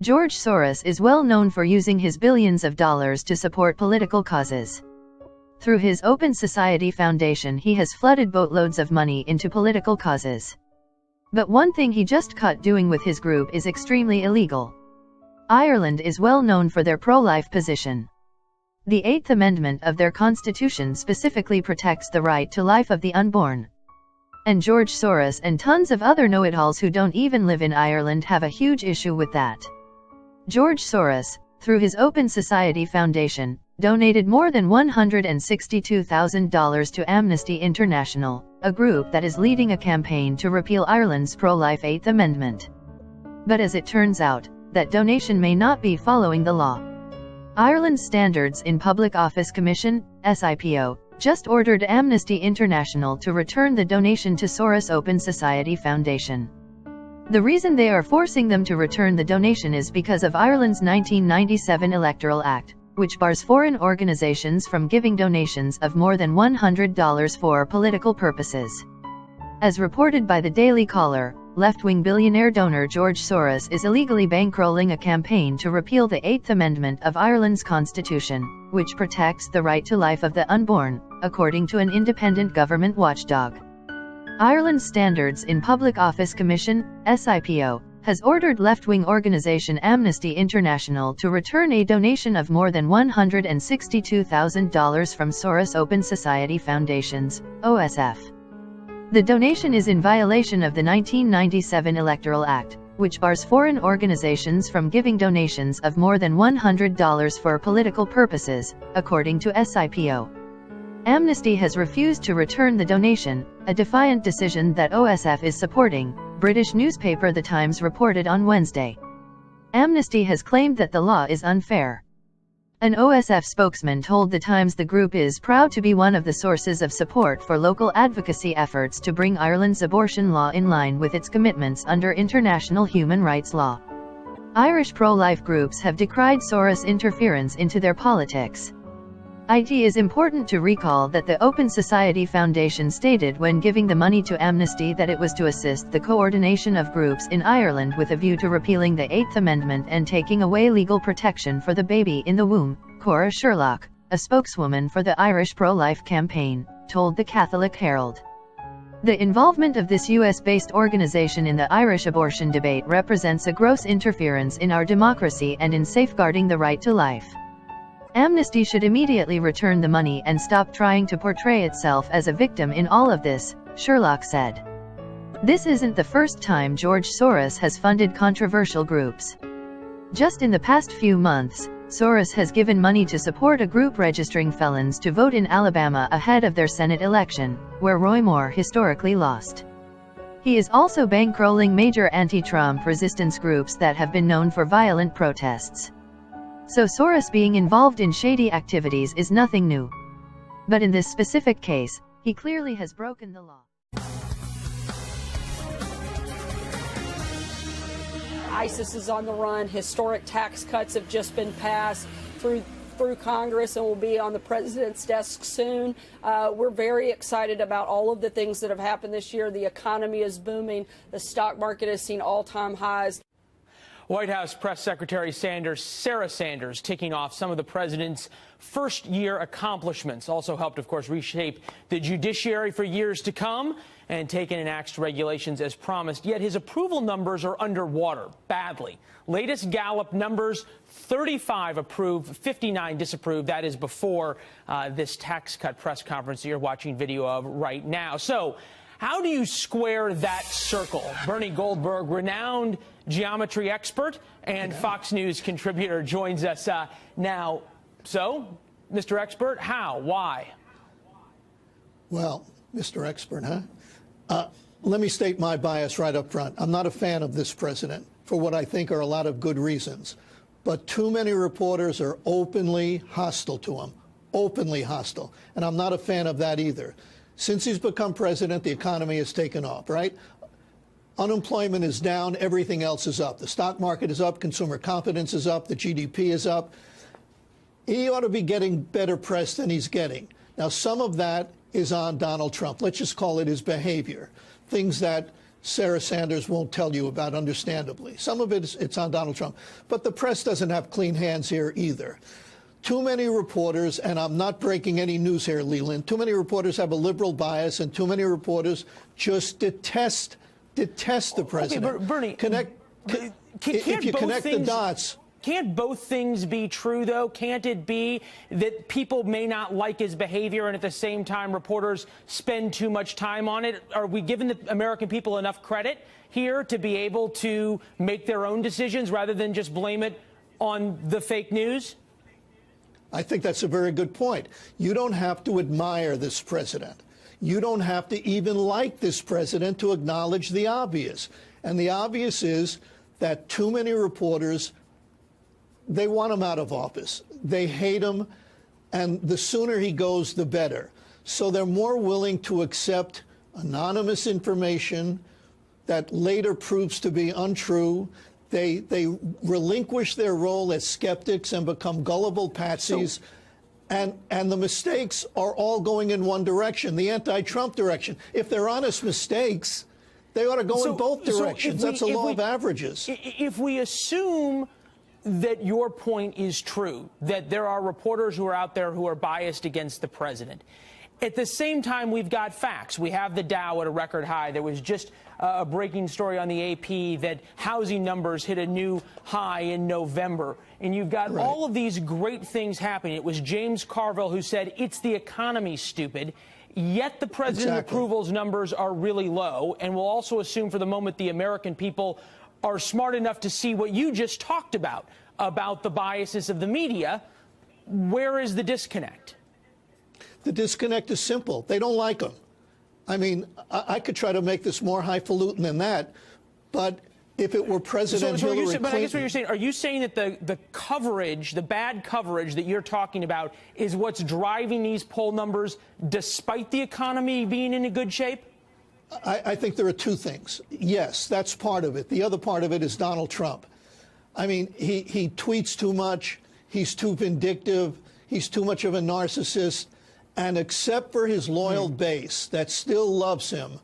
George Soros is well known for using his billions of dollars to support political causes. Through his Open Society Foundation, he has flooded boatloads of money into political causes. But one thing he just caught doing with his group is extremely illegal. Ireland is well known for their pro-life position. The 8th Amendment of their constitution specifically protects the right to life of the unborn. And George Soros and tons of other know-it-alls who don't even live in Ireland have a huge issue with that. George Soros, through his Open Society Foundation, donated more than $162,000 to Amnesty International, a group that is leading a campaign to repeal Ireland's pro-life 8th Amendment. But as it turns out, that donation may not be following the law. Ireland's Standards in Public Office Commission, SIPO, just ordered Amnesty International to return the donation to Soros Open Society Foundation. The reason they are forcing them to return the donation is because of Ireland's 1997 Electoral Act, which bars foreign organizations from giving donations of more than $100 for political purposes. As reported by the Daily Caller, left-wing billionaire donor George Soros is illegally bankrolling a campaign to repeal the 8th Amendment of Ireland's constitution, which protects the right to life of the unborn, according to an independent government watchdog. Ireland's Standards in Public Office Commission, SIPO, has ordered left-wing organization Amnesty International to return a donation of more than $162,000 from Soros Open Society Foundations, OSF. The donation is in violation of the 1997 Electoral Act, which bars foreign organizations from giving donations of more than $100 for political purposes, according to SIPO. Amnesty has refused to return the donation, a defiant decision that OSF is supporting, British newspaper The Times reported on Wednesday. Amnesty has claimed that the law is unfair. An OSF spokesman told The Times the group is proud to be one of the sources of support for local advocacy efforts to bring Ireland's abortion law in line with its commitments under international human rights law. Irish pro-life groups have decried Soros' interference into their politics. It is important to recall that the Open Society Foundation stated when giving the money to Amnesty that it was to assist the coordination of groups in Ireland with a view to repealing the 8th Amendment and taking away legal protection for the baby in the womb. Cora Sherlock, a spokeswoman for the Irish pro-life campaign, told the Catholic Herald. The involvement of this US-based organization in the Irish abortion debate represents a gross interference in our democracy and in safeguarding the right to life. Amnesty should immediately return the money and stop trying to portray itself as a victim in all of this, Sherlock said. This isn't the first time George Soros has funded controversial groups. Just in the past few months, Soros has given money to support a group registering felons to vote in Alabama ahead of their Senate election, where Roy Moore historically lost. He is also bankrolling major anti-Trump resistance groups that have been known for violent protests. So Soros being involved in shady activities is nothing new. But in this specific case, he clearly has broken the law. ISIS is on the run. Historic tax cuts have just been passed through Congress and will be on the president's desk soon. We're very excited about all of the things that have happened this year. The economy is booming. The stock market has seen all-time highs. White House Press Secretary Sarah Sanders, ticking off some of the president's first-year accomplishments. Also helped, of course, reshape the judiciary for years to come and take and enact regulations as promised. Yet his approval numbers are underwater, badly. Latest Gallup numbers, 35 approved, 59 disapproved. That is before this tax cut press conference that you're watching video of right now. So how do you square that circle? Bernie Goldberg, renowned geometry expert and Fox News contributor, joins us now. So, Mr. Expert, how? Why? Well, Mr. Expert, let me state my bias right up front. I'm not a fan of this president for what I think are a lot of good reasons. But too many reporters are openly hostile to him, openly hostile. And I'm not a fan of that either. Since he's become president, the economy has taken off, right? Unemployment is down. Everything else is up. The stock market is up. Consumer confidence is up. The GDP is up. He ought to be getting better press than he's getting. Now, some of that is on Donald Trump. Let's just call it his behavior. Things that Sarah Sanders won't tell you about, understandably. Some of it's on Donald Trump. But the press doesn't have clean hands here either. Too many reporters, and I'm not breaking any news here, Leland, too many reporters have a liberal bias, and too many reporters just detest the president. Okay, Bernie, if you connect the dots. Can't both things be true, though? Can't it be that people may not like his behavior and at the same time reporters spend too much time on it? Are we giving the American people enough credit here to be able to make their own decisions rather than just blame it on the fake news? I think that's a very good point. You don't have to admire this president. You don't have to even like this president to acknowledge the obvious. And the obvious is that too many reporters, they want him out of office. They hate him, and the sooner he goes, the better. So they're more willing to accept anonymous information that later proves to be untrue. They relinquish their role as skeptics and become gullible patsies. And the mistakes are all going in one direction, the anti-Trump direction. If they're honest mistakes, they ought to go in both directions. That's a law of averages. If we assume that your point is true, that there are reporters who are out there who are biased against the president, at the same time, we've got facts. We have the Dow at a record high. There was just a breaking story on the AP that housing numbers hit a new high in November. And you've got all of these great things happening. It was James Carville who said, it's the economy, stupid. Yet the president's approvals numbers are really low. And we'll also assume for the moment the American people are smart enough to see what you just talked about the biases of the media. Where is the disconnect? The disconnect is simple. They don't like him. I mean, I could try to make this more highfalutin than that, but if it were President Hillary Clinton... But I guess what you're saying, are you saying that the coverage, the bad coverage that you're talking about is what's driving these poll numbers despite the economy being in a good shape? I think there are two things. Yes, that's part of it. The other part of it is Donald Trump. I mean, he tweets too much. He's too vindictive. He's too much of a narcissist. And except for his loyal base that still loves him,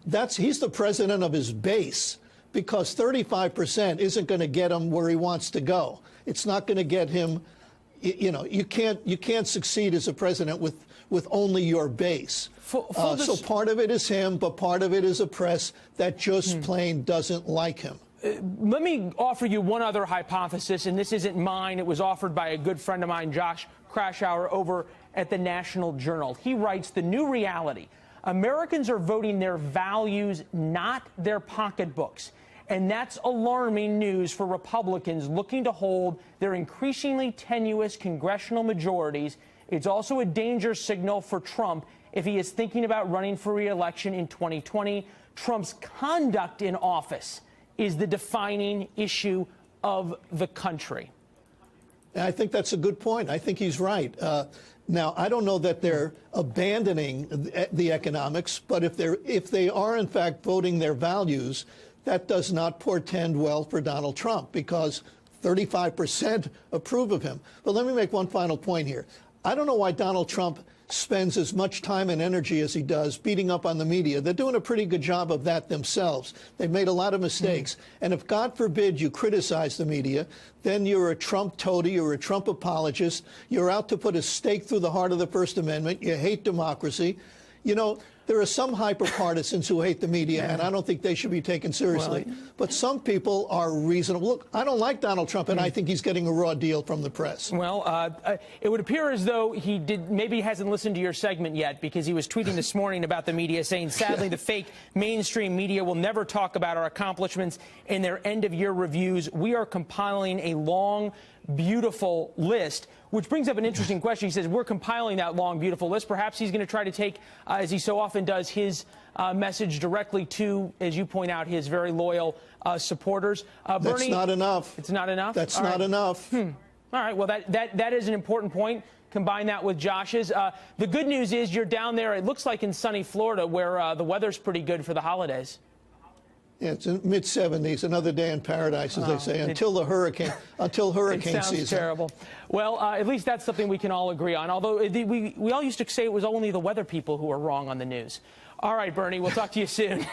he's the president of his base, because 35% isn't going to get him where he wants to go. It's not going to get him. You know, you can't succeed as a president with only your base. So part of it is him, but part of it is a press that just plain doesn't like him. Let me offer you one other hypothesis, and this isn't mine. It was offered by a good friend of mine, Josh Krashour, over at the National Journal. He writes, the new reality, Americans are voting their values, not their pocketbooks. And that's alarming news for Republicans looking to hold their increasingly tenuous congressional majorities. It's also a danger signal for Trump if he is thinking about running for re-election in 2020. Trump's conduct in office is the defining issue of the country. I think that's a good point. I think he's right. Now, I don't know that they're abandoning the economics, but if they are, in fact, voting their values, that does not portend well for Donald Trump, because 35% approve of him. But let me make one final point here. I don't know why Donald Trump spends as much time and energy as he does beating up on the media. They're doing a pretty good job of that themselves. They've made a lot of mistakes. And if, God forbid, you criticize the media, then you're a Trump toady, you're a Trump apologist, you're out to put a stake through the heart of the First Amendment, you hate democracy. You know, there are some hyper-partisans who hate the media, and I don't think they should be taken seriously. But some people are reasonable. Look, I don't like Donald Trump, and I think he's getting a raw deal from the press. Well, it would appear as though he maybe hasn't listened to your segment yet, because he was tweeting this morning about the media, saying, sadly, the fake mainstream media will never talk about our accomplishments in their end-of-year reviews. We are compiling a long, beautiful list, which brings up an interesting question. He says, we're compiling that long, beautiful list. Perhaps he's going to try to take, as he so often does, his message directly to, as you point out, his very loyal supporters. That's Bernie, not enough. It's not enough? That's not enough. All right. Well, that is an important point. Combine that with Josh's. The good news is you're down there, it looks like in sunny Florida, where the weather's pretty good for the holidays. Yeah, it's in mid-70s, another day in paradise, as they say, until hurricane season. Sounds terrible. Well, at least that's something we can all agree on, although we all used to say it was only the weather people who were wrong on the news. All right, Bernie, we'll talk to you soon.